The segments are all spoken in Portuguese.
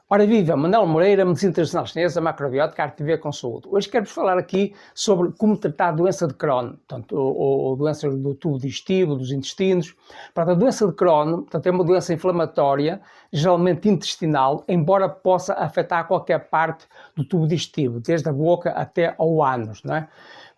Ora viva, Manuel Moreira, Medicina Tradicional Chinesa, Macrobiótica, Arte de Viver com Saúde. Hoje quero-vos falar aqui sobre como tratar a doença de Crohn, portanto, ou doença do tubo digestivo, dos intestinos. Portanto, a doença de Crohn, portanto, é uma doença inflamatória, geralmente intestinal, embora possa afetar qualquer parte do tubo digestivo, desde a boca até ao ânus, não é?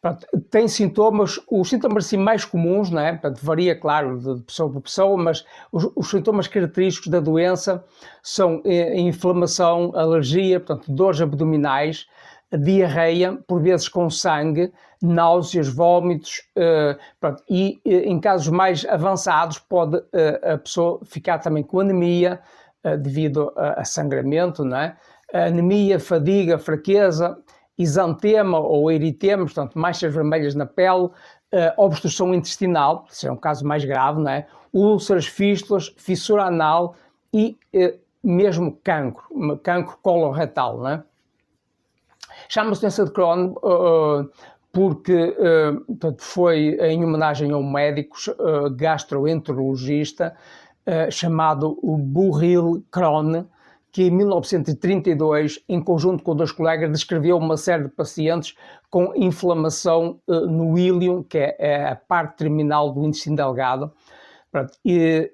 Pronto, tem sintomas, os sintomas assim mais comuns, não é? Portanto, varia, claro, de pessoa para pessoa, mas os sintomas característicos da doença são inflamação, alergia, portanto, dores abdominais, diarreia, por vezes com sangue, náuseas, vômitos, pronto, e em casos mais avançados pode a pessoa ficar também com anemia, devido a sangramento, não é? Anemia, fadiga, fraqueza, exantema ou eritema, portanto, manchas vermelhas na pele, obstrução intestinal, isso é um caso mais grave, não é? Úlceras, fístulas, fissura anal e mesmo cancro coloretal, não é? Chama-se doença de Crohn porque portanto, foi em homenagem a um médico gastroenterologista chamado Burrill Crohn, que em 1932, em conjunto com dois colegas, descreveu uma série de pacientes com inflamação no íleon, que é a parte terminal do intestino delgado. E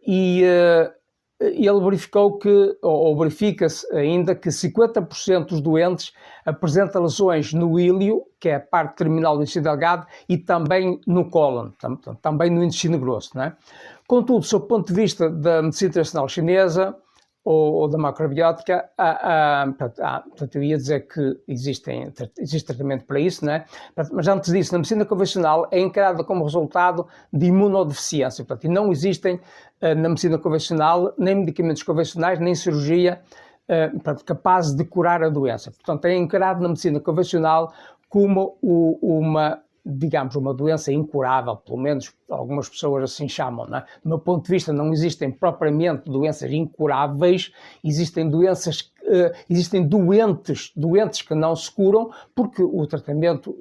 ele verificou que, ou verifica-se ainda, que 50% dos doentes apresentam lesões no íleo, que é a parte terminal do intestino delgado, e também no cólon, também no intestino grosso, não é? Contudo, sob o ponto de vista da medicina tradicional chinesa, ou da macrobiótica, portanto, eu ia dizer que existe tratamento para isso, né? Mas antes disso, na medicina convencional é encarada como resultado de imunodeficiência, portanto, e não existem na medicina convencional nem medicamentos convencionais, nem cirurgia capazes de curar a doença. Portanto, é encarado na medicina convencional como uma doença incurável, pelo menos algumas pessoas assim chamam, não é? Do meu ponto de vista, não existem propriamente doenças incuráveis, existem doenças, doentes que não se curam, porque o tratamento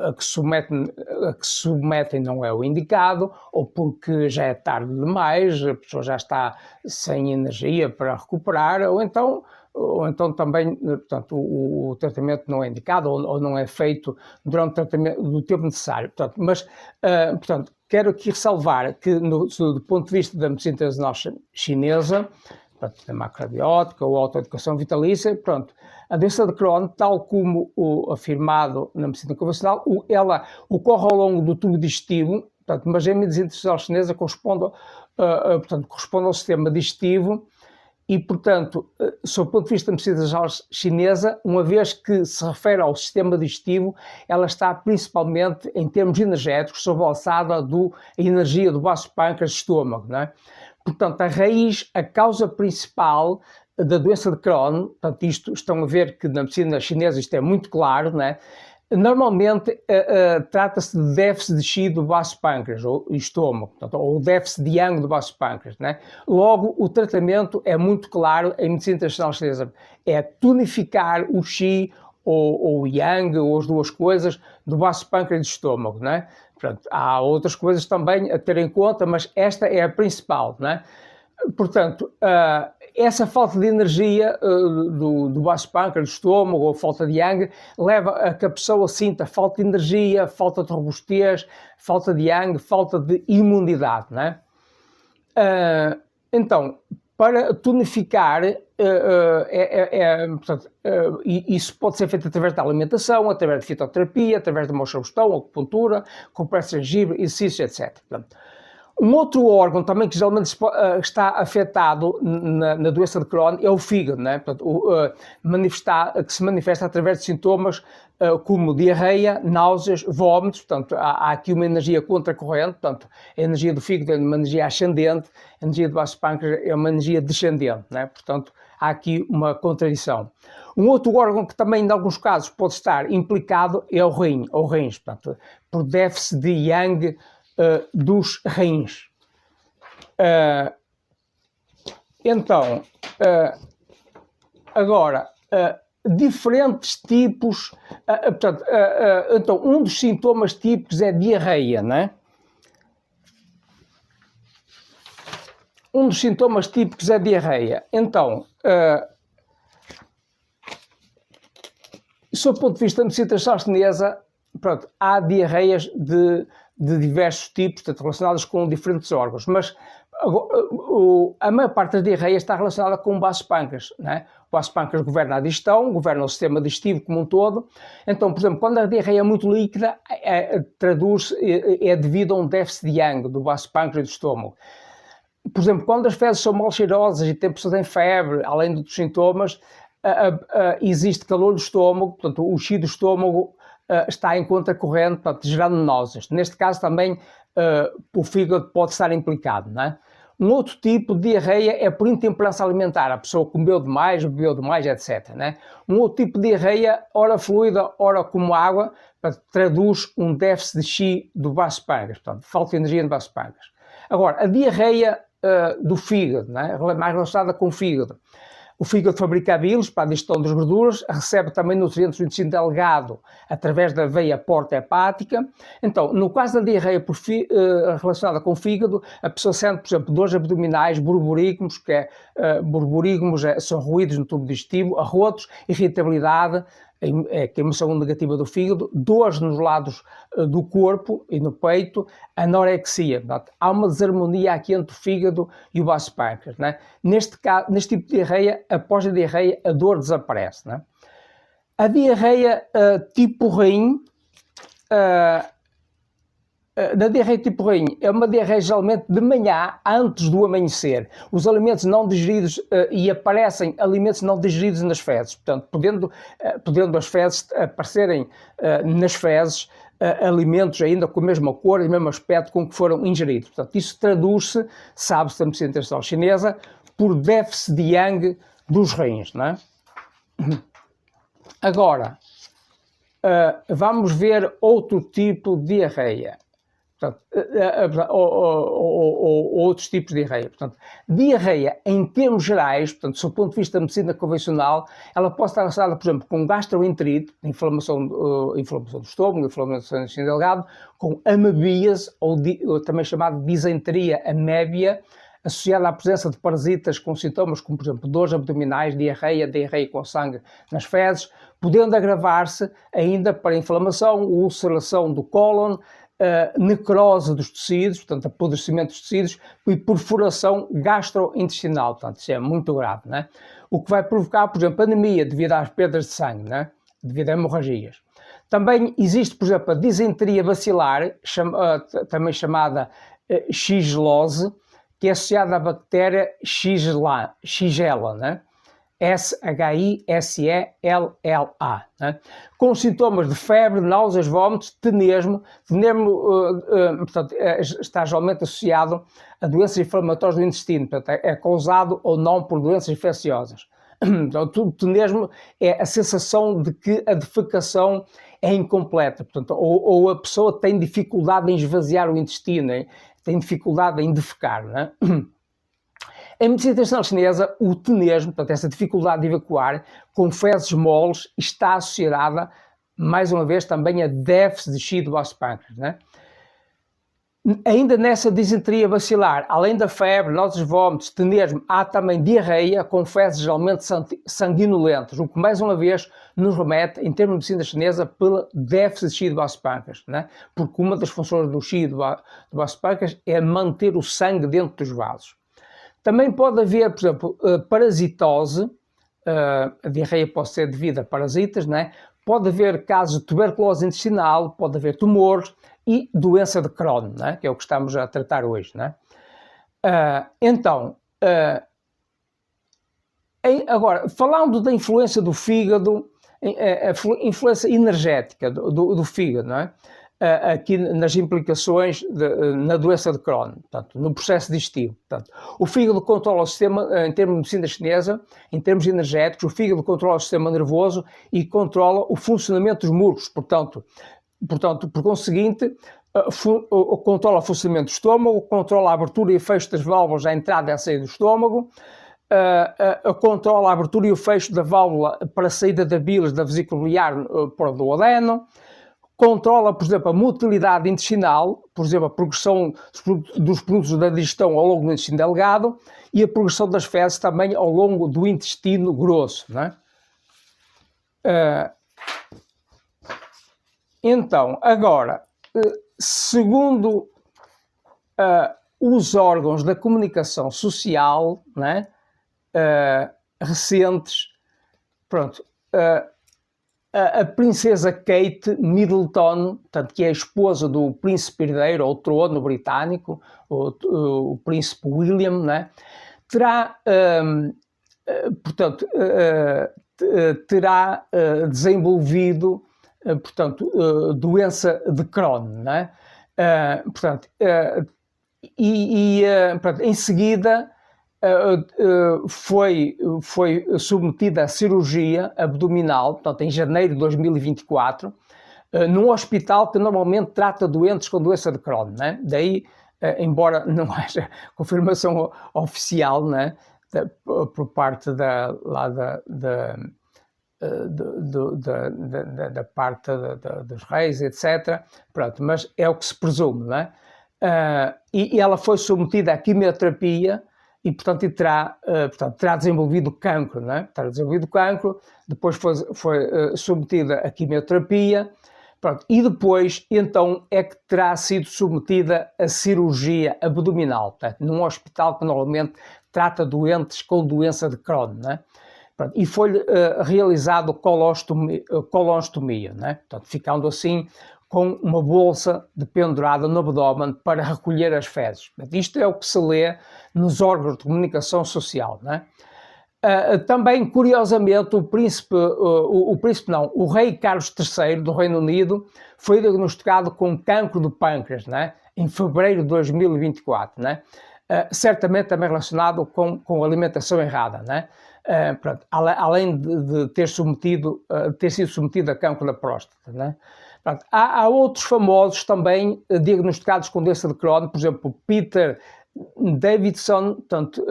a que se submetem não é o indicado, ou porque já é tarde demais, a pessoa já está sem energia para recuperar, ou então também, portanto, o tratamento não é indicado ou não é feito durante o tratamento do tempo necessário. Portanto, quero aqui ressalvar que, do ponto de vista da medicina tradicional chinesa, portanto, da macrobiótica ou autoeducação vitalícia, pronto, a doença de Crohn, tal como afirmado na medicina convencional, ela ocorre ao longo do tubo digestivo, portanto, mas a medicina tradicional chinesa corresponde ao sistema digestivo. E, portanto, sob o ponto de vista da medicina tradicional chinesa, uma vez que se refere ao sistema digestivo, ela está principalmente, em termos energéticos, sob a alçada da energia do vaso pâncreas e estômago, não é? Portanto, a causa principal da doença de Crohn, portanto, isto estão a ver que na medicina chinesa isto é muito claro, não é? Normalmente trata-se de déficit de Qi do vaso pâncreas, ou estômago, portanto, ou déficit de Yang do vaso pâncreas, né? Logo, o tratamento é muito claro em medicina tradicional chinesa, é tonificar o Qi ou o Yang, ou as duas coisas, do vaso pâncreas e do estômago, né? Portanto, há outras coisas também a ter em conta, mas esta é a principal, né? Portanto, essa falta de energia do vaso pâncreas, do estômago, ou falta de yang, leva a que a pessoa sinta falta de energia, falta de robustez, falta de yang, falta de imunidade, não é? Então, para tonificar, portanto, isso pode ser feito através da alimentação, através de fitoterapia, através de moxa-bastão, acupuntura, compressa de gengibre, exercício, etc. Portanto, um outro órgão também que geralmente está afetado na doença de Crohn é o fígado, né? Portanto, que se manifesta através de sintomas como diarreia, náuseas, vômitos. Portanto, há aqui uma energia contracorrente, portanto, a energia do fígado é uma energia ascendente, a energia do vaso pâncreas é uma energia descendente, né? Portanto, há aqui uma contradição. Um outro órgão que também, em alguns casos, pode estar implicado é o rim, ou rins, portanto, por déficit de yang dos rins. Agora, diferentes tipos, então um dos sintomas típicos é diarreia, né? Um dos sintomas típicos é diarreia. Então, sob o ponto de vista da medicina tradicional chinesa, pronto, há diarreias de diversos tipos, portanto, relacionadas com diferentes órgãos, mas a maior parte das diarreias está relacionada com o vaso pâncreas, não é? O vaso pâncreas governa a digestão, governa o sistema digestivo como um todo. Então, por exemplo, quando a diarreia é muito líquida, é devido a um déficit de Yang do vaso pâncreas e do estômago. Por exemplo, quando as fezes são mal cheirosas e tem pessoas em febre, além dos sintomas, existe calor do estômago, portanto, o chi do estômago está em contracorrente, portanto, gerando náuseas. Neste caso também o fígado pode estar implicado, não é? Um outro tipo de diarreia é por intemperança alimentar, a pessoa comeu demais, bebeu demais, etc. Né? Um outro tipo de diarreia, ora fluida, ora como água, traduz um déficit de chi do vaso pâncreas, portanto, falta de energia no vaso pâncreas. Agora, a diarreia do fígado, né? Mais relacionada com o fígado. O fígado fabrica bilis para a digestão das gorduras, recebe também nutrientes do intestino delgado através da veia porta-hepática. Então, no caso da diarreia relacionada com o fígado, a pessoa sente, por exemplo, dores abdominais, borborigmos, são ruídos no tubo digestivo, arrotos, irritabilidade, queimação negativa do fígado, dores nos lados do corpo e no peito, anorexia. Portanto, há uma desarmonia aqui entre o fígado e o vaso pâncreas. Né? Neste tipo de diarreia, após a diarreia, a dor desaparece. Né? A diarreia tipo rim, na diarreia tipo rim, é uma diarreia geralmente de manhã, antes do amanhecer. Os alimentos não digeridos e aparecem alimentos não digeridos nas fezes. Portanto, podendo as fezes aparecerem nas fezes alimentos ainda com a mesma cor e o mesmo aspecto com que foram ingeridos. Portanto, isso traduz-se, sabe-se da medicina tradicional chinesa, por déficit de Yang dos rins. Não é? Agora, vamos ver outro tipo de diarreia. Portanto, ou outros tipos de diarreia. Portanto, diarreia, em termos gerais, portanto, do ponto de vista da medicina convencional, ela pode estar relacionada, por exemplo, com gastroenterite, inflamação do estômago, inflamação do intestino delgado, com amebíase, ou também chamada disenteria amébia, associada à presença de parasitas com sintomas como, por exemplo, dores abdominais, diarreia com sangue nas fezes, podendo agravar-se ainda para inflamação, ulceração do cólon, necrose dos tecidos, portanto, apodrecimento dos tecidos e perfuração gastrointestinal, portanto, isso é muito grave, né? O que vai provocar, por exemplo, anemia devido às perdas de sangue, né? Devido a hemorragias. Também existe, por exemplo, a disenteria bacilar, também chamada Shigellose, que é associada à bactéria Shigella, né? S-H-I-S-E-L-L-A, né? Com sintomas de febre, náuseas, vômitos, tenesmo, portanto, está geralmente associado a doenças inflamatórias do intestino, portanto, é causado ou não por doenças infecciosas. Então, o tenesmo é a sensação de que a defecação é incompleta, portanto, ou a pessoa tem dificuldade em esvaziar o intestino, tem dificuldade em defecar, né? Em medicina tradicional chinesa, o tenesmo, portanto, essa dificuldade de evacuar com fezes moles, está associada, mais uma vez, também a déficit de chi do vaso pâncreas, né? Ainda nessa disenteria bacilar, além da febre, náuseas, vômitos, tenesmo, há também diarreia com fezes geralmente sanguinolentas, o que mais uma vez nos remete, em termos de medicina chinesa, pelo déficit de chi do vaso pâncreas, né? Porque uma das funções do chi do vaso pâncreas é manter o sangue dentro dos vasos. Também pode haver, por exemplo, parasitose, a diarreia pode ser devida a parasitas, né? Pode haver casos de tuberculose intestinal, pode haver tumores e doença de Crohn, né? Que é o que estamos a tratar hoje, né? Agora, falando da influência do fígado, a influência energética do fígado, não é? Aqui nas implicações na doença de Crohn, portanto, no processo digestivo. Portanto, o fígado controla o sistema, em termos de medicina chinesa, em termos energéticos, o fígado controla o sistema nervoso e controla o funcionamento dos músculos. Portanto, por conseguinte, controla o funcionamento do estômago, controla a abertura e fecho das válvulas à entrada e à saída do estômago, controla a abertura e o fecho da válvula para a saída da bilis da vesícula biliar para o duodeno, controla, por exemplo, a motilidade intestinal, por exemplo, a progressão dos produtos da digestão ao longo do intestino delgado e a progressão das fezes também ao longo do intestino grosso, né? Então, agora, segundo os órgãos da comunicação social, né, recentes, pronto, a princesa Kate Middleton, portanto, que é a esposa do príncipe herdeiro ao trono britânico, o príncipe William, né, terá, portanto, terá desenvolvido, portanto, doença de Crohn, né? Portanto, portanto, em seguida foi submetida a cirurgia abdominal, portanto, em janeiro de 2024, num hospital que normalmente trata doentes com doença de Crohn, né? Daí, embora não haja confirmação oficial, né, por parte da parte dos reis, etc. Pronto, mas é o que se presume, não é? E ela foi submetida à quimioterapia e, portanto, terá desenvolvido cancro, não é? Terá desenvolvido cancro, depois foi submetida à quimioterapia, pronto, e depois, então, é que terá sido submetida à cirurgia abdominal, portanto, num hospital que normalmente trata doentes com doença de Crohn, não é? Pronto, e foi realizado colostomia, né? Portanto, ficando assim com uma bolsa pendurada no abdômen para recolher as fezes. Portanto, isto é o que se lê nos órgãos de comunicação social, né? Também, curiosamente, o rei Carlos III do Reino Unido foi diagnosticado com cancro do pâncreas, né? Em fevereiro de 2024, né? Certamente também relacionado com alimentação errada, né? Pronto, além de ter sido submetido a cancro da próstata, né? Pronto, há outros famosos também diagnosticados com doença de Crohn, por exemplo, Peter Davidson, portanto,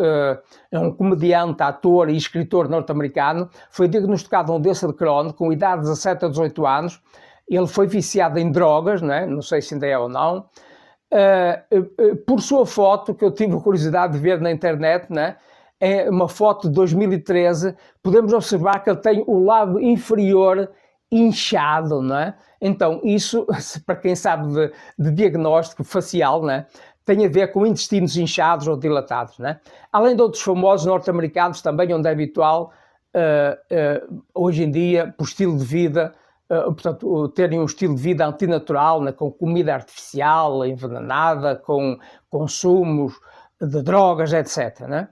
é um comediante, ator e escritor norte-americano, foi diagnosticado com doença de Crohn com idade de 17 a 18 anos. Ele foi viciado em drogas, né? Não sei se ainda é ou não. Por sua foto, que eu tive a curiosidade de ver na internet, né? É uma foto de 2013, podemos observar que ele tem o lado inferior inchado, não é? Então, isso, para quem sabe de diagnóstico facial, né, tem a ver com intestinos inchados ou dilatados, né? Além de outros famosos norte-americanos também, onde é habitual, hoje em dia, por estilo de vida, portanto, terem um estilo de vida antinatural, né, com comida artificial, envenenada, com consumos de drogas, etc., né?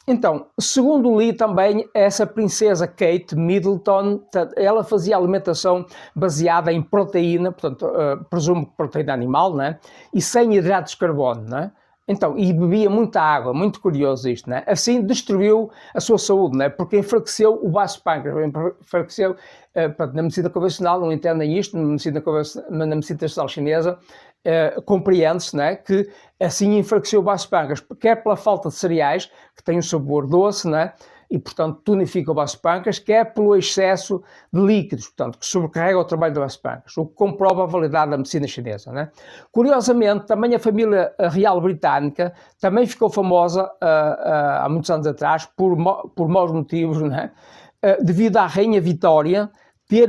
Então, segundo li também, essa princesa Kate Middleton, ela fazia alimentação baseada em proteína, portanto, presumo que proteína animal, né? E sem hidratos de carbono, né? Então, e bebia muita água, muito curioso isto, né? Assim destruiu a sua saúde, né? Porque enfraqueceu o vaso pâncreas, enfraqueceu, na medicina convencional, não entendem isto, na medicina tradicional chinesa, compreende-se, né, que assim enfraqueceu o vaso pâncreas, quer pela falta de cereais, que têm um sabor doce, né, e portanto tonifica o vaso pâncreas, quer pelo excesso de líquidos, portanto, que sobrecarrega o trabalho do vaso pâncreas, o que comprova a validade da medicina chinesa, né. Curiosamente, também a família real britânica também ficou famosa há muitos anos atrás por maus motivos, né, devido à rainha Vitória ter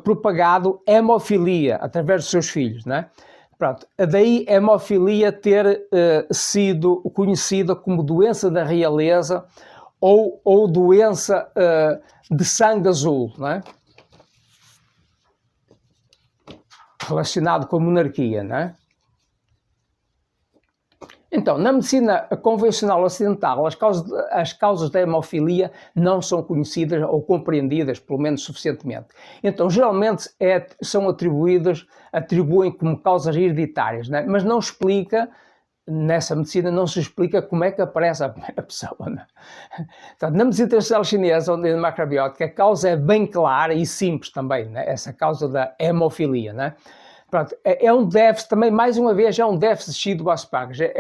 propagado hemofilia através dos seus filhos, né. Pronto, daí a hemofilia ter sido conhecida como doença da realeza ou doença de sangue azul, não é? Relacionado com a monarquia, não é? Então, na medicina convencional ocidental, as causas da hemofilia não são conhecidas ou compreendidas, pelo menos suficientemente. Então, geralmente são atribuem como causas hereditárias, né? Mas não explica, nessa medicina, não se explica como é que aparece a primeira pessoa. Né? Portanto, na medicina tradicional chinesa, onde é macrobiótica, a causa é bem clara e simples também, né? Essa causa da hemofilia, né? Pronto, é um déficit, também mais uma vez, é um déficit do vaso pâncreas.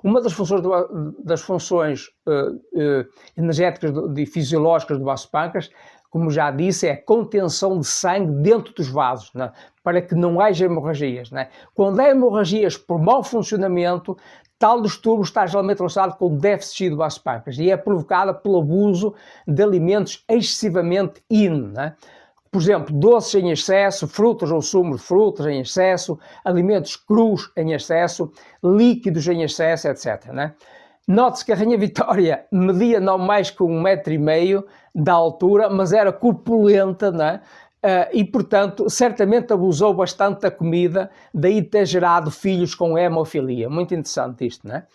Uma das funções energéticas e fisiológicas do vaso pâncreas, como já disse, é a contenção de sangue dentro dos vasos, né? Para que não haja hemorragias. Né? Quando há hemorragias por mau funcionamento, tal distúrbio está geralmente relacionado com o déficit do vaso pâncreas e é provocada pelo abuso de alimentos excessivamente in, né? Por exemplo, doces em excesso, frutas ou sumos de frutas em excesso, alimentos crus em excesso, líquidos em excesso, etc. Né? Note-se que a Rainha Vitória media não mais que 1,5 m de altura, mas era corpulenta, né? E, portanto, certamente abusou bastante da comida, daí ter gerado filhos com hemofilia. Muito interessante isto, não é?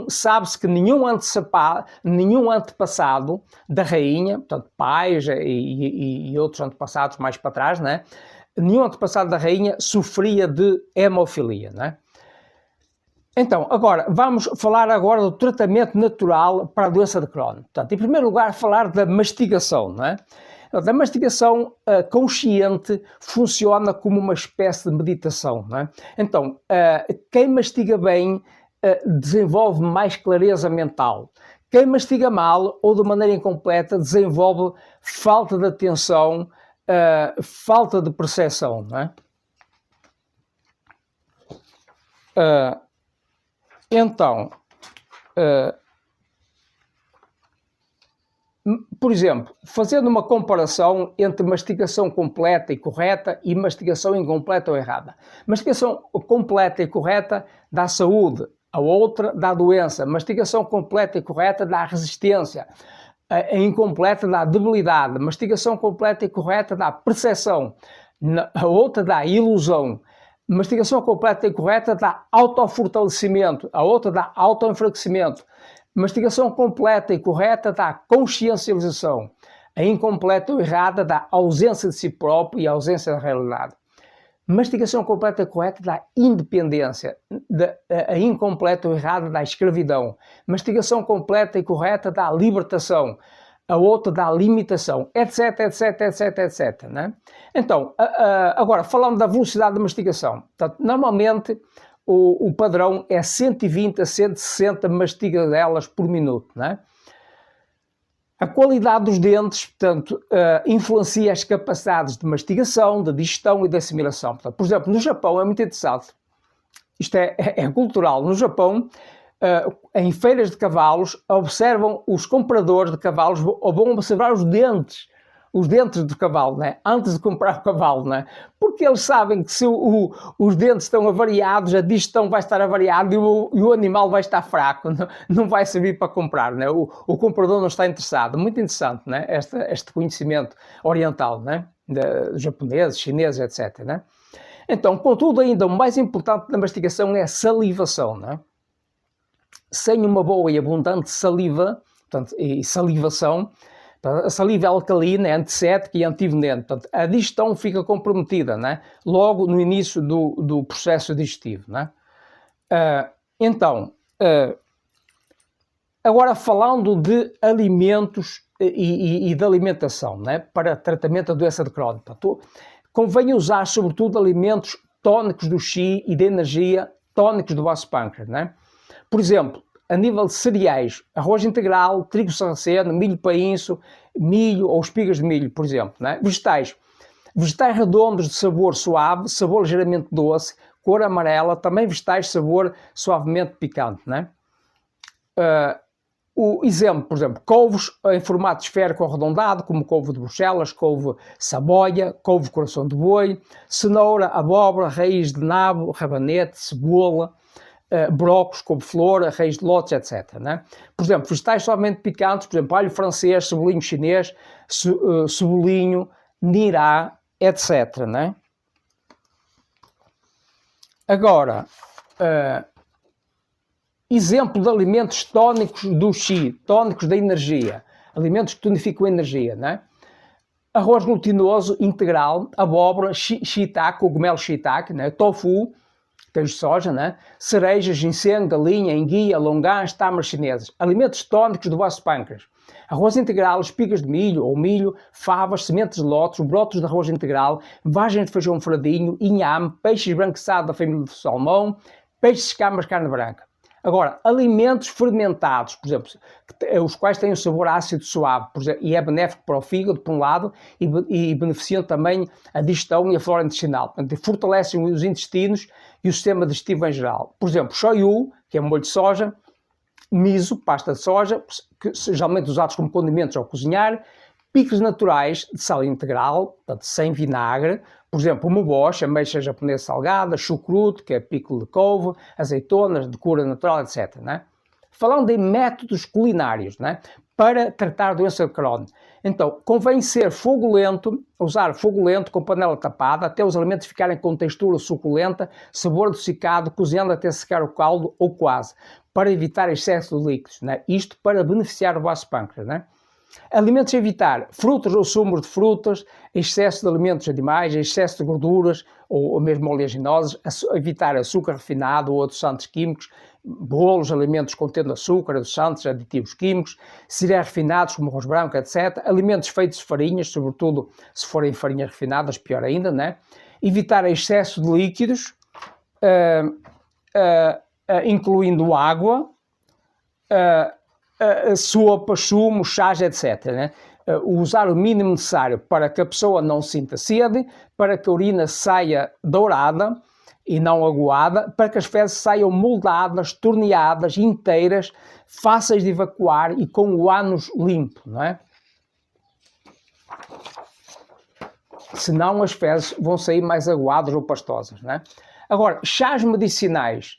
Sabe-se que nenhum antepassado da rainha, portanto, pais e outros antepassados mais para trás, não é? Nenhum antepassado da rainha sofria de hemofilia, não é? Então, vamos falar agora do tratamento natural para a doença de Crohn. Portanto, em primeiro lugar, falar da mastigação, não é? A mastigação consciente funciona como uma espécie de meditação, não é? Então, quem mastiga bem desenvolve mais clareza mental. Quem mastiga mal ou de maneira incompleta desenvolve falta de atenção, falta de percepção, não é? Então, por exemplo, fazendo uma comparação entre mastigação completa e correta e mastigação incompleta ou errada. Mastigação completa e correta dá saúde, a outra dá doença. Mastigação completa e correta dá resistência, a incompleta dá debilidade. Mastigação completa e correta dá percepção, a outra dá ilusão. Mastigação completa e correta dá autofortalecimento, a outra dá autoenfraquecimento. Mastigação completa e correta dá consciencialização. A incompleta ou errada dá ausência de si próprio e ausência da realidade. Mastigação completa e correta dá independência. A incompleta ou errada dá escravidão. Mastigação completa e correta dá libertação. A outra dá limitação, etc, etc, etc, etc. Né? Então, agora, falando da velocidade de mastigação. Portanto, normalmente, o padrão é 120 a 160 mastigadelas por minuto, né? A qualidade dos dentes, portanto, influencia as capacidades de mastigação, de digestão e de assimilação. Portanto, por exemplo, no Japão é muito interessante, isto é cultural, no Japão, em feiras de cavalos, observam os compradores de cavalos, ou vão observar os dentes do cavalo, né? Antes de comprar o cavalo, né? Porque eles sabem que se os dentes estão avariados, a digestão vai estar avariada e o animal vai estar fraco, não vai servir para comprar, né? O comprador não está interessado. Muito interessante, né? Este conhecimento oriental, né? De japoneses, chineses, etc. Né? Então, contudo, ainda o mais importante da mastigação é a salivação, né? Sem uma boa e abundante saliva, portanto, e salivação, a saliva é alcalina, é antisséptica e antiveneno. Portanto, a digestão fica comprometida, né? Logo no início do processo digestivo. Né? Agora falando de alimentos e de alimentação, né? Para tratamento da doença de Crohn. Portanto, convém usar sobretudo alimentos tónicos do qi e de energia, tónicos do vosso pâncreas. Né? Por exemplo, a nível de cereais, arroz integral, trigo sarraceno, milho painço, milho ou espigas de milho, por exemplo. Né? Vegetais redondos de sabor suave, sabor ligeiramente doce, cor amarela, também vegetais de sabor suavemente picante. Né? O exemplo, por exemplo, couves em formato esférico ou arredondado, como couve de Bruxelas, couve saboia, couve coração de boi, cenoura, abóbora, raiz de nabo, rabanete, cebola, brócolos, couve-flor, raiz de lótus, etc. Né? Por exemplo, vegetais suavemente picantes, por exemplo, alho francês, cebolinho chinês, cebolinho, nirá, etc. Né? Agora, exemplo de alimentos tónicos do qi, tónicos da energia, alimentos que tonificam a energia, né? Arroz glutinoso integral, abóbora, shiitake, cogumelo shiitake, né? Tofu, queijo de soja, né? Cereja, ginseng, galinha, enguia, longans, tâmaras chinesas. Alimentos tónicos do vosso pâncreas. Arroz integral, espigas de milho ou milho, favas, sementes de lótus, brotos de arroz integral, vagens de feijão fradinho, inhame, peixe esbranquiçado da família do salmão, peixes de escamas de carne branca. Agora, alimentos fermentados, por exemplo, os quais têm um sabor ácido suave, por exemplo, e é benéfico para o fígado, por um lado, e beneficiam também a digestão e a flora intestinal. Portanto, fortalecem os intestinos e o sistema digestivo em geral. Por exemplo, shoyu, que é molho de soja, miso, pasta de soja, que geralmente usados como condimentos ao cozinhar, Picos naturais de sal integral, portanto, sem vinagre, por exemplo, moboche, ameixa japonesa salgada, chucrute, que é pico de couve, azeitonas de cura natural, etc. Né? Falando em métodos culinários, né? Para tratar a doença de Crohn. Então, convém ser fogo lento, usar fogo lento com panela tapada, até os alimentos ficarem com textura suculenta, sabor adocicado, cozinhando até secar o caldo ou quase, para evitar excesso de líquidos. Né? Isto para beneficiar o vosso pâncreas. Né? Alimentos a evitar: frutas ou sumos de frutas, excesso de alimentos animais, excesso de gorduras ou mesmo oleaginosas, evitar açúcar refinado ou adoçantes químicos, bolos, alimentos contendo açúcar, adoçantes, aditivos químicos, cereais refinados como arroz branco, etc. Alimentos feitos de farinhas, sobretudo se forem farinhas refinadas, pior ainda, né? Evitar excesso de líquidos, incluindo água, sopas, sumos, chás, etc. Né? Usar o mínimo necessário para que a pessoa não sinta sede, para que a urina saia dourada e não aguada, para que as fezes saiam moldadas, torneadas, inteiras, fáceis de evacuar e com o ânus limpo, não é? Senão as fezes vão sair mais aguadas ou pastosas, não é? Agora, chás medicinais.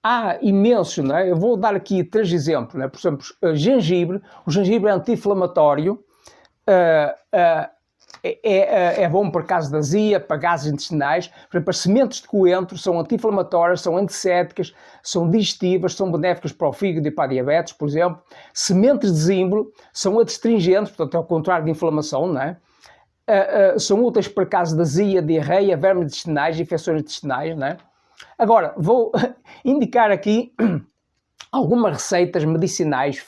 Há imenso, não é? Eu vou dar aqui 3 exemplos, não é? Por exemplo, gengibre. O gengibre é anti-inflamatório, é bom para casos de azia, para gases intestinais. Por exemplo, as sementes de coentro são anti-inflamatórias, são antissépticas, são digestivas, são benéficas para o fígado e para a diabetes, por exemplo. Sementes de zimbro são adstringentes, portanto é o contrário de inflamação, não é? São úteis para casos de azia, diarreia, vermes intestinais, infecções intestinais, não é? Agora, vou indicar aqui algumas receitas medicinais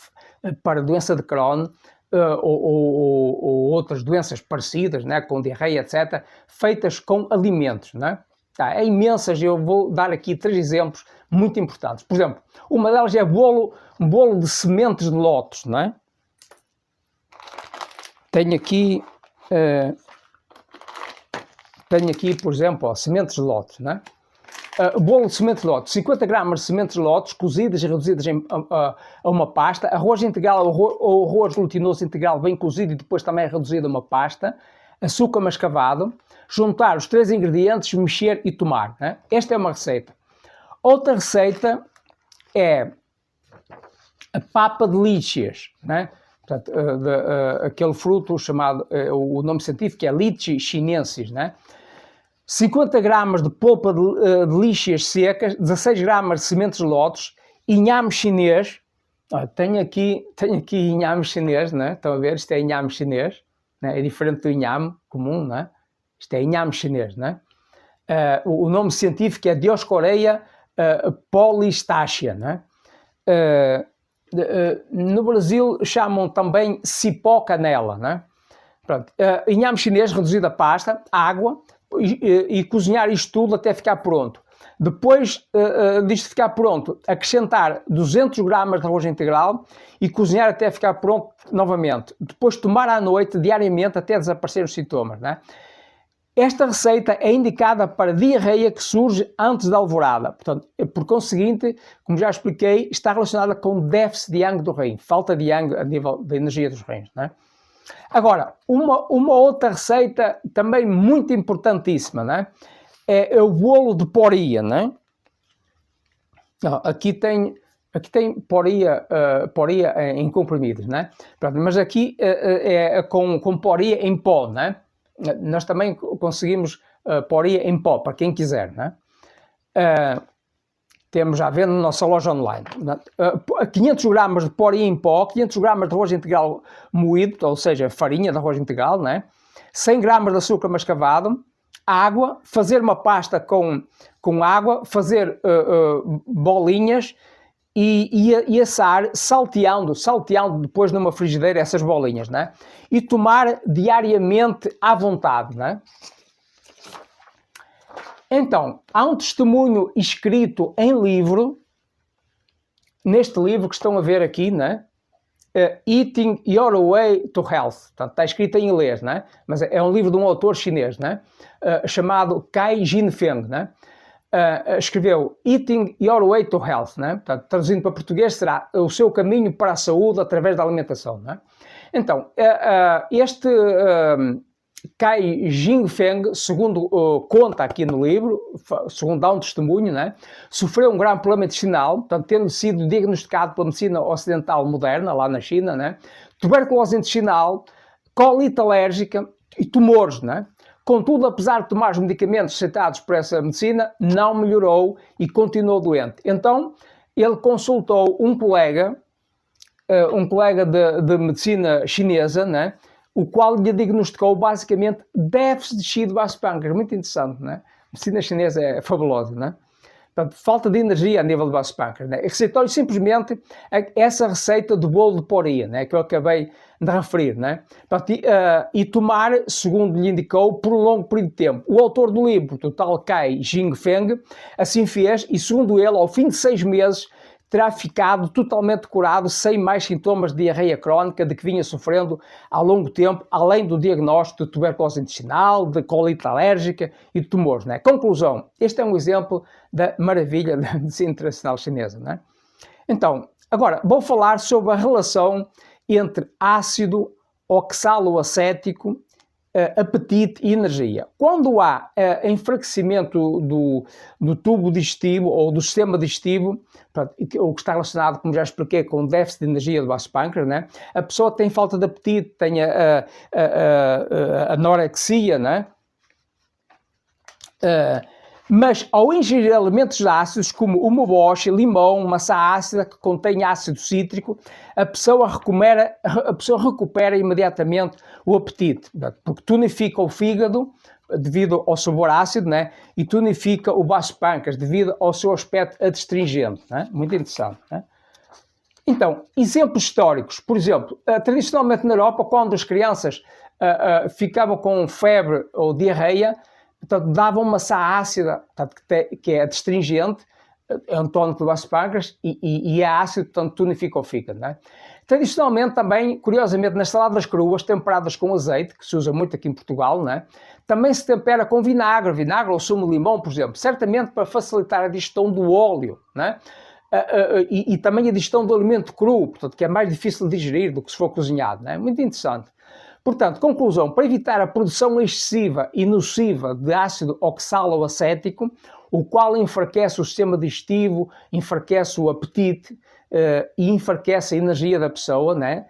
para doença de Crohn ou outras doenças parecidas, né, com diarreia, etc., feitas com alimentos. Né? É imensas, eu vou dar aqui 3 exemplos muito importantes. Por exemplo, uma delas é bolo de sementes de lótus. Né? Tenho aqui, por exemplo, ó, sementes de lótus. Né? Bolo de sementes de lótus, 50 gramas de sementes de lótus cozidas e reduzidas a uma pasta, arroz integral ou arroz glutinoso integral bem cozido e depois também reduzido a uma pasta, açúcar mascavado, juntar os 3 ingredientes, mexer e tomar. Né? Esta é uma receita. Outra receita é a papa de lícheas, né? Portanto, aquele fruto chamado, o nome científico é Lychee chinensis, né? 50 gramas de polpa de lícheas secas, 16 gramas de sementes de lótus, inhame chinês. Tenho aqui inhame chinês, né? Estão a ver? Isto é inhame chinês, né? É diferente do inhame comum, né? Isto é inhame chinês, né? O nome científico é Dioscorea polystachya, né? No Brasil chamam também cipó canela, né? Pronto. Inhame chinês reduzido a pasta, água, e cozinhar isto tudo até ficar pronto. Depois disto ficar pronto, acrescentar 200 gramas de arroz integral e cozinhar até ficar pronto novamente. Depois tomar à noite, diariamente, até desaparecer os sintomas. Né? Esta receita é indicada para diarreia que surge antes da alvorada. Portanto, por conseguinte, como já expliquei, está relacionada com déficit de yang do rim, falta de yang a nível da energia dos rins. Né? Agora, uma outra receita também muito importantíssima, né? É o bolo de poria, né? Aqui tem poria em comprimidos, né? Pronto, mas aqui é com poria em pó, né? Nós também conseguimos poria em pó, para quem quiser, né? Temos à venda na nossa loja online. 500 gramas de poria em pó, 500 gramas de arroz integral moído, ou seja, farinha de arroz integral, né? 100 gramas de açúcar mascavado, água, fazer uma pasta com água, fazer bolinhas e assar, salteando depois numa frigideira essas bolinhas, né? E tomar diariamente à vontade, né? Então, há um testemunho escrito em livro, neste livro que estão a ver aqui, né? Eating Your Way to Health. Portanto, está escrito em inglês, né? Mas é um livro de um autor chinês, né? Chamado Cai Jinfeng, né? Escreveu Eating Your Way to Health, né? Portanto, traduzindo para português será o seu caminho para a saúde através da alimentação, né? Então, este Cai Jingfeng, segundo conta aqui no livro, segundo dá um testemunho, né, sofreu um grave problema intestinal, portanto, tendo sido diagnosticado pela medicina ocidental moderna, lá na China, né, tuberculose intestinal, colite alérgica e tumores, né? Contudo, apesar de tomar os medicamentos citados por essa medicina, não melhorou e continuou doente. Então, ele consultou um colega de medicina chinesa, né? O qual lhe diagnosticou basicamente déficit de chi do vaso pâncreas. Muito interessante, né? A medicina chinesa é fabulosa, né? Portanto, falta de energia a nível do vaso pâncreas, né? Receitou-lhe simplesmente essa receita do bolo de poria, né? Que eu acabei de referir, né? Portanto, e tomar, segundo lhe indicou, por um longo período de tempo. O autor do livro, o tal Cai Jingfeng, assim fez e, segundo ele, ao fim de 6 meses, terá ficado totalmente curado, sem mais sintomas de diarreia crónica de que vinha sofrendo há longo tempo, além do diagnóstico de tuberculose intestinal, de colite alérgica e de tumores. Né? Conclusão, este é um exemplo da maravilha da medicina internacional chinesa. Né? Então, agora vou falar sobre a relação entre ácido oxaloacético, apetite e energia. Quando há enfraquecimento do tubo digestivo ou do sistema digestivo, o que está relacionado, como já expliquei, com o déficit de energia do vaso pâncreas, né? A pessoa tem falta de apetite, tem a anorexia, né? Mas ao ingerir alimentos ácidos como o moboche, limão, maçã ácida que contém ácido cítrico, a pessoa recupera imediatamente o apetite, porque tonifica o fígado devido ao sabor ácido, né? E tonifica o vaso pâncreas devido ao seu aspecto adstringente. Né? Muito interessante. Né? Então, exemplos históricos. Por exemplo, tradicionalmente na Europa, quando as crianças ficavam com febre ou diarreia, portanto, davam maçã ácida, portanto, que é adstringente, é um tónico do vaso pâncreas e é ácido, portanto, tonifica o fígado. Né? Tradicionalmente também, curiosamente, nas saladas cruas, temperadas com azeite, que se usa muito aqui em Portugal, né? Também se tempera com vinagre ou sumo de limão, por exemplo, certamente para facilitar a digestão do óleo, né? E também a digestão do alimento cru, portanto, que é mais difícil de digerir do que se for cozinhado. Né? Muito interessante. Portanto, conclusão, para evitar a produção excessiva e nociva de ácido oxaloacético, o qual enfraquece o sistema digestivo, enfraquece o apetite e enfraquece a energia da pessoa, né?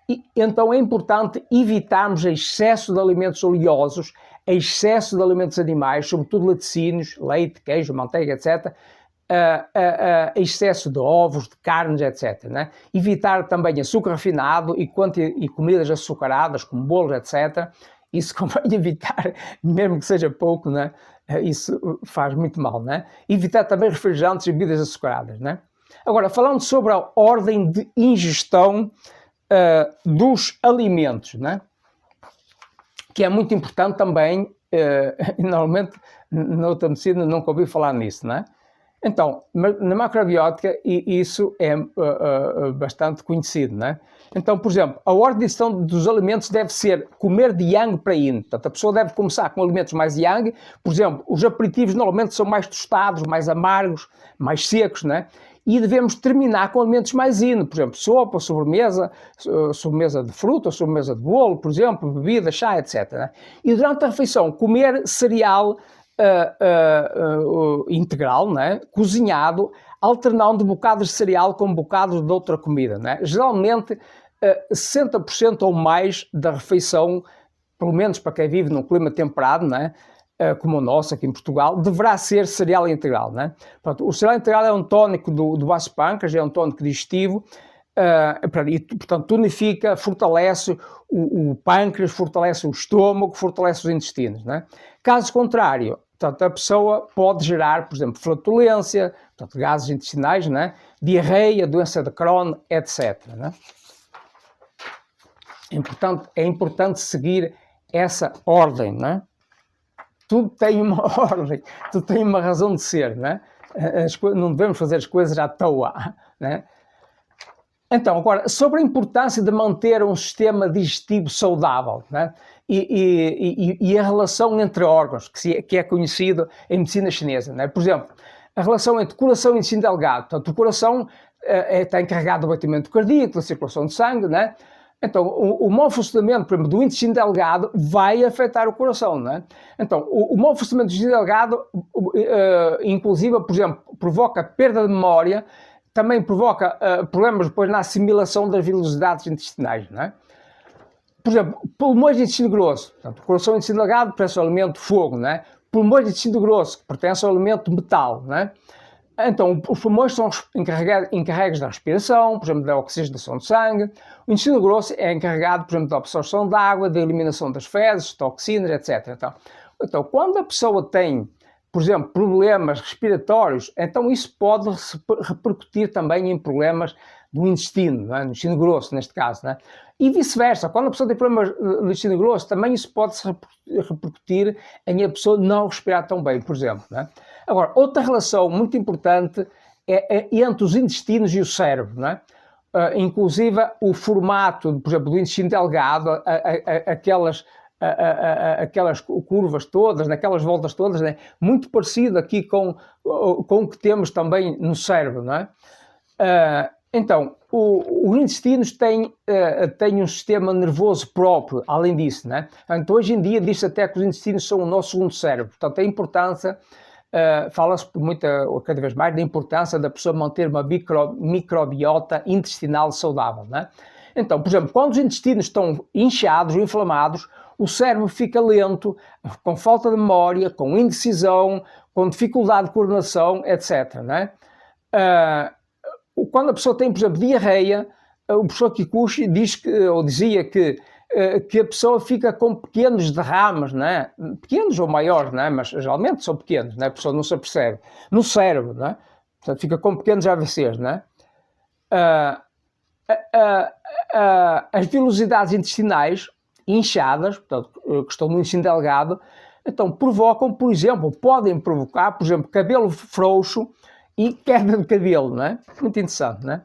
E, então é importante evitarmos excesso de alimentos oleosos, excesso de alimentos animais, sobretudo laticínios, leite, queijo, manteiga, etc., excesso de ovos, de carnes, etc. Né? Evitar também açúcar refinado e comidas açucaradas, como bolos, etc. Isso convém evitar, mesmo que seja pouco, né? Isso faz muito mal. Né? Evitar também refrigerantes e bebidas açucaradas. Né? Agora, falando sobre a ordem de ingestão dos alimentos, né? Que é muito importante também, normalmente na outra medicina nunca ouvi falar nisso, né? Então, na macrobiótica isso é bastante conhecido, né? Então, por exemplo, a ordem de ingestão dos alimentos deve ser comer de yang para yin. Portanto, a pessoa deve começar com alimentos mais yang. Por exemplo, os aperitivos normalmente são mais tostados, mais amargos, mais secos, né? E devemos terminar com alimentos mais yin, por exemplo, sopa, sobremesa de fruta, sobremesa de bolo, por exemplo, bebida, chá, etc. Né? E durante a refeição, comer cereal integral, né? Cozinhado, alternando bocados de cereal com bocados de outra comida. Né? Geralmente, 60% ou mais da refeição, pelo menos para quem vive num clima temperado, né? Como o nosso aqui em Portugal, deverá ser cereal integral. Né? Portanto, o cereal integral é um tónico do vaso pâncreas, é um tónico digestivo, e, portanto, tonifica, fortalece o pâncreas, fortalece o estômago, fortalece os intestinos. Né? Caso contrário, portanto, a pessoa pode gerar, por exemplo, flatulência, portanto, gases intestinais, né? Diarreia, doença de Crohn, etc. Né? É importante seguir essa ordem. Né? Tudo tem uma ordem, tudo tem uma razão de ser. Né? Não devemos fazer as coisas à toa. Né? Então, agora, sobre a importância de manter um sistema digestivo saudável, né? E a relação entre órgãos, que é conhecido em medicina chinesa. Né? Por exemplo, a relação entre coração e intestino delgado. Portanto, o coração está encarregado do batimento cardíaco, da circulação de sangue, né? Então, o mau funcionamento, por exemplo, do intestino delgado vai afetar o coração, não é? Então, o mau funcionamento do intestino delgado, inclusive, por exemplo, provoca perda de memória, também provoca problemas depois na assimilação das velocidades intestinais, não é? Por exemplo, pulmões de intestino grosso, portanto, o coração e intestino delgado pertence ao elemento fogo, não é? Pulmões de intestino grosso, que pertence ao elemento metal, não é? Então, os pulmões são encarregados da respiração, por exemplo, da oxigenação do sangue. O intestino grosso é encarregado, por exemplo, da absorção da água, da eliminação das fezes, toxinas, etc. Então, quando a pessoa tem, por exemplo, problemas respiratórios, então isso pode repercutir também em problemas do intestino, não é? No intestino grosso, neste caso, não é? E vice-versa, quando a pessoa tem problemas no intestino grosso, também isso pode repercutir em a pessoa não respirar tão bem, por exemplo, não é? Agora, outra relação muito importante é entre os intestinos e o cérebro, não é? Inclusive o formato, por exemplo, do intestino delgado, aquelas curvas todas, naquelas voltas todas, né? Muito parecido aqui com o que temos também no cérebro, não é? Então, os intestinos têm um sistema nervoso próprio, além disso, né? Então, hoje em dia diz-se até que os intestinos são o nosso segundo cérebro. Portanto, a importância, fala-se cada vez mais da importância da pessoa manter uma microbiota intestinal saudável, né? Então, por exemplo, quando os intestinos estão inchados ou inflamados, o cérebro fica lento, com falta de memória, com indecisão, com dificuldade de coordenação, etc., né? Quando a pessoa tem, por exemplo, diarreia, o professor Kikuchi dizia que a pessoa fica com pequenos derrames, né? Pequenos ou maiores, né? Mas geralmente são pequenos, né? A pessoa não se apercebe. No cérebro, né? Portanto, fica com pequenos AVCs, né? As velocidades intestinais inchadas, portanto, que estão no intestino delgado, então provocam, por exemplo, podem provocar, por exemplo, cabelo frouxo e queda de cabelo, não é? Muito interessante, não é?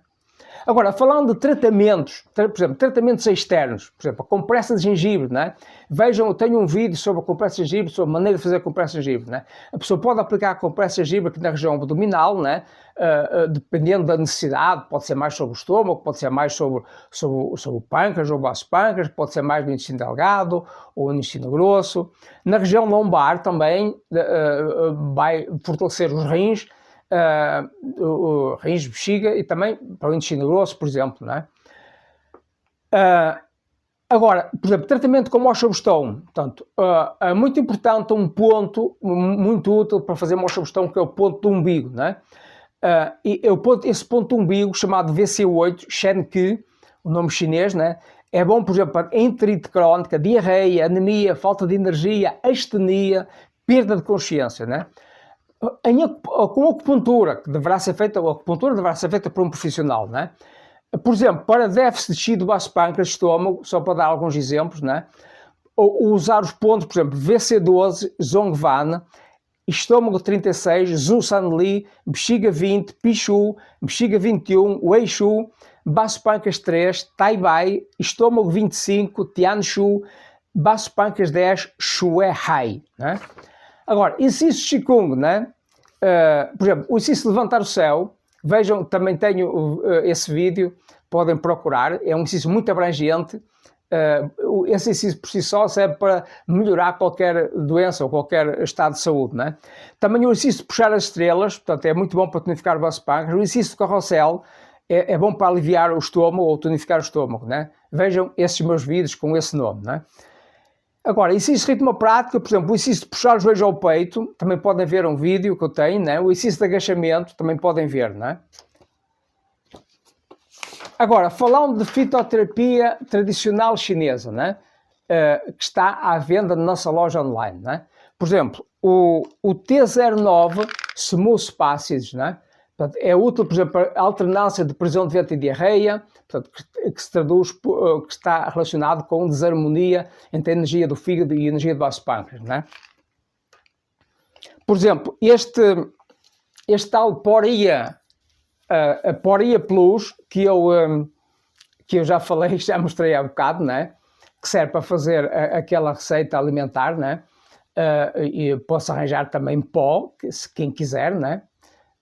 Agora, falando de tratamentos, por exemplo, tratamentos externos, por exemplo, a compressa de gengibre, não é? Vejam, eu tenho um vídeo sobre a compressa de gengibre, sobre a maneira de fazer a compressa de gengibre, não é? A pessoa pode aplicar a compressa de gengibre aqui na região abdominal, não é? Dependendo da necessidade, pode ser mais sobre o estômago, pode ser mais sobre o pâncreas ou o baço pâncreas, pode ser mais no intestino delgado ou no intestino grosso. Na região lombar também vai fortalecer os rins, rins, bexiga e também para o intestino grosso, por exemplo, não é? Agora, por exemplo, tratamento com moxa-bustão, portanto, é muito importante um ponto muito útil para fazer moxa-bustão, que é o ponto do umbigo, não é? Esse ponto do umbigo, chamado VC8, Shen-Qi, o nome chinês, né? É bom, por exemplo, para enterite crónica, diarreia, anemia, falta de energia, astenia, perda de consciência, né? Com a acupuntura, a acupuntura deverá ser feita por um profissional, né? Por exemplo, para déficit de chi do baço pâncreas, estômago, só para dar alguns exemplos, né? Ou usar os pontos, por exemplo, VC12, Zhongvan, estômago 36, Zhu Sanli, bexiga 20, Pichu, bexiga 21, Weishu, baço pâncreas 3, Tai Bai, estômago 25, Tianshu, baço pâncreas 10, Shue Hai, né? Agora, exercício Qigong, né? Por exemplo, o exercício de levantar o céu, vejam, também tenho esse vídeo, podem procurar, é um exercício muito abrangente. Esse exercício por si só serve para melhorar qualquer doença ou qualquer estado de saúde, né? Também o exercício de puxar as estrelas, portanto, é muito bom para tonificar o baço pâncreas. O exercício de carrossel é bom para aliviar o estômago ou tonificar o estômago, né? Vejam esses meus vídeos com esse nome, né? Agora, exercício de ritmo prático, por exemplo, o exercício de puxar os joelhos ao peito, também podem ver um vídeo que eu tenho, né? O exercício de agachamento, também podem ver, né? Agora, falando de fitoterapia tradicional chinesa, né? Que está à venda na nossa loja online, né? Por exemplo, o T09 Smooth Spaces, né? Portanto, é útil, por exemplo, para a alternância de prisão de ventre e diarreia, portanto, que se traduz, que está relacionado com desarmonia entre a energia do fígado e a energia do baço pâncreas, né? Por exemplo, este tal Poria, a Poria Plus, que eu já falei, já mostrei há bocado, né? Que serve para fazer aquela receita alimentar, né? E posso arranjar também pó, se quem quiser, né?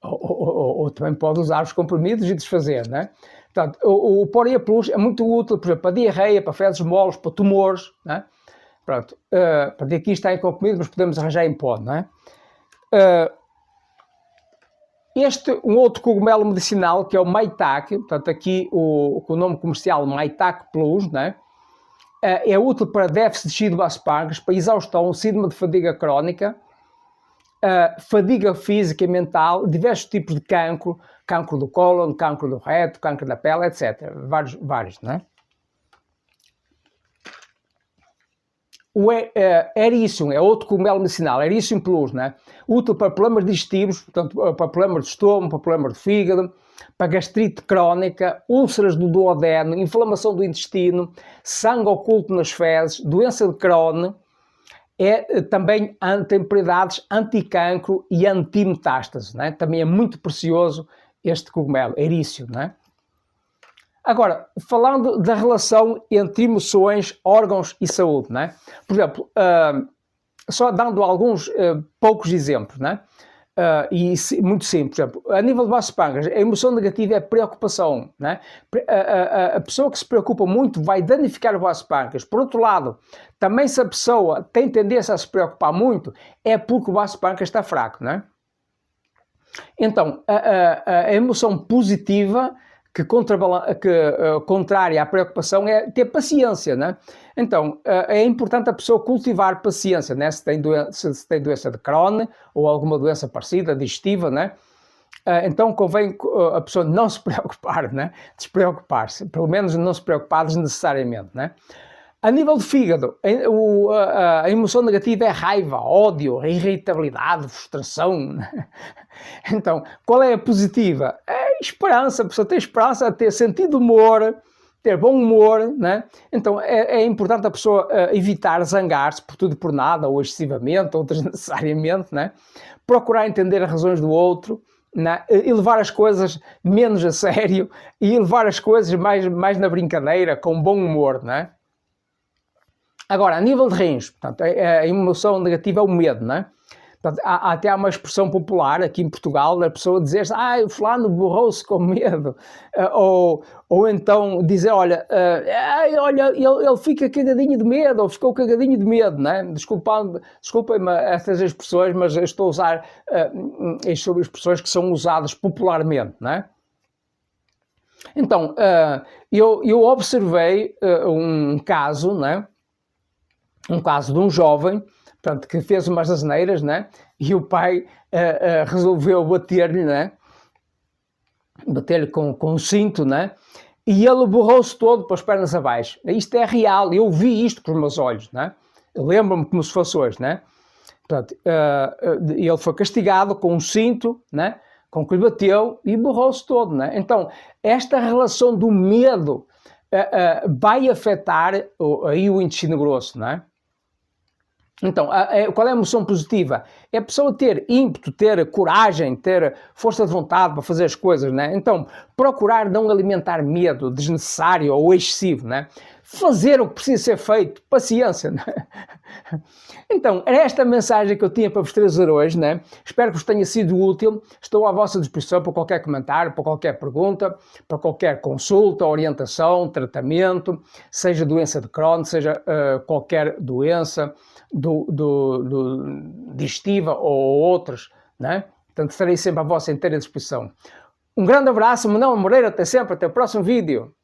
Ou também pode usar os comprimidos e desfazer, né? Portanto, o Poria Plus é muito útil, por exemplo, para diarreia, para fezes moles, para tumores, né? Pronto, para aqui está em comprimido, mas podemos arranjar em pó, não é? Um outro cogumelo medicinal, que é o Maitake, portanto aqui o nome comercial Maitake Plus, né? É útil para déficit de tecido aspargas, para exaustão, síndrome de fadiga crónica, fadiga física e mental, diversos tipos de cancro, cancro do cólon, cancro do reto, cancro da pele, etc. Vários, né? O Ericium é outro cogumelo medicinal, Ericium Plus, né? Útil para problemas digestivos, portanto, para problemas de estômago, para problemas de fígado, para gastrite crónica, úlceras do duodeno, inflamação do intestino, sangue oculto nas fezes, doença de Crohn, também tem propriedades anticancro e antimetástase, né? Também é muito precioso este cogumelo, Ericium, né? Agora, falando da relação entre emoções, órgãos e saúde, né? Por exemplo, só dando alguns poucos exemplos, né? Muito simples, por exemplo, a nível de Asperger, a emoção negativa é preocupação, né? A pessoa que se preocupa muito vai danificar o Asperger. Por outro lado, também se a pessoa tem tendência a se preocupar muito, é porque o Asperger está fraco, né? Então, a emoção positiva que contrária à preocupação é ter paciência, né? Então, é importante a pessoa cultivar paciência, né? Se tem doença de Crohn ou alguma doença parecida, digestiva, né? Então convém a pessoa não se preocupar, né? Despreocupar-se, pelo menos não se preocupar desnecessariamente, né? A nível de fígado, a emoção negativa é raiva, ódio, irritabilidade, frustração. Né? Então, qual é a positiva? É esperança, a pessoa tem esperança, ter sentido de humor, ter bom humor, né? Então é importante a pessoa evitar zangar-se por tudo e por nada, ou excessivamente, ou desnecessariamente, né? Procurar entender as razões do outro, né? E levar as coisas menos a sério, e levar as coisas mais na brincadeira, com bom humor, né? Agora, a nível de rins, portanto, a emoção negativa é o medo, não é? Portanto, há uma expressão popular aqui em Portugal da pessoa dizer o fulano borrou-se com medo, ou então dizer, olha, ele fica cagadinho de medo, ou ficou cagadinho de medo, não é? Desculpem-me estas expressões, mas eu estou a usar sobre expressões que são usadas popularmente, não é? Então, eu observei um caso, não é? Um caso de um jovem, portanto, que fez umas asneiras, né? E o pai resolveu bater-lhe, né? Bater-lhe com um cinto, né? E ele borrou-se todo para as pernas abaixo. Isto é real, eu vi isto com os meus olhos, né? Eu lembro-me como se fosse hoje, né? Portanto, ele foi castigado com um cinto, né? Com que lhe bateu e borrou-se todo, né? Então, esta relação do medo vai afetar aí o intestino grosso, né? Então, qual é a emoção positiva? É a pessoa ter ímpeto, ter coragem, ter força de vontade para fazer as coisas, né? Então, procurar não alimentar medo desnecessário ou excessivo, né? Fazer o que precisa ser feito, paciência, né? Então, era esta a mensagem que eu tinha para vos trazer hoje, né? Espero que vos tenha sido útil. Estou à vossa disposição para qualquer comentário, para qualquer pergunta, para qualquer consulta, orientação, tratamento, seja doença de Crohn, seja qualquer doença digestiva ou outras, né? Portanto, estarei sempre à vossa inteira disposição. Um grande abraço, Manuel Moreira, até sempre, até o próximo vídeo.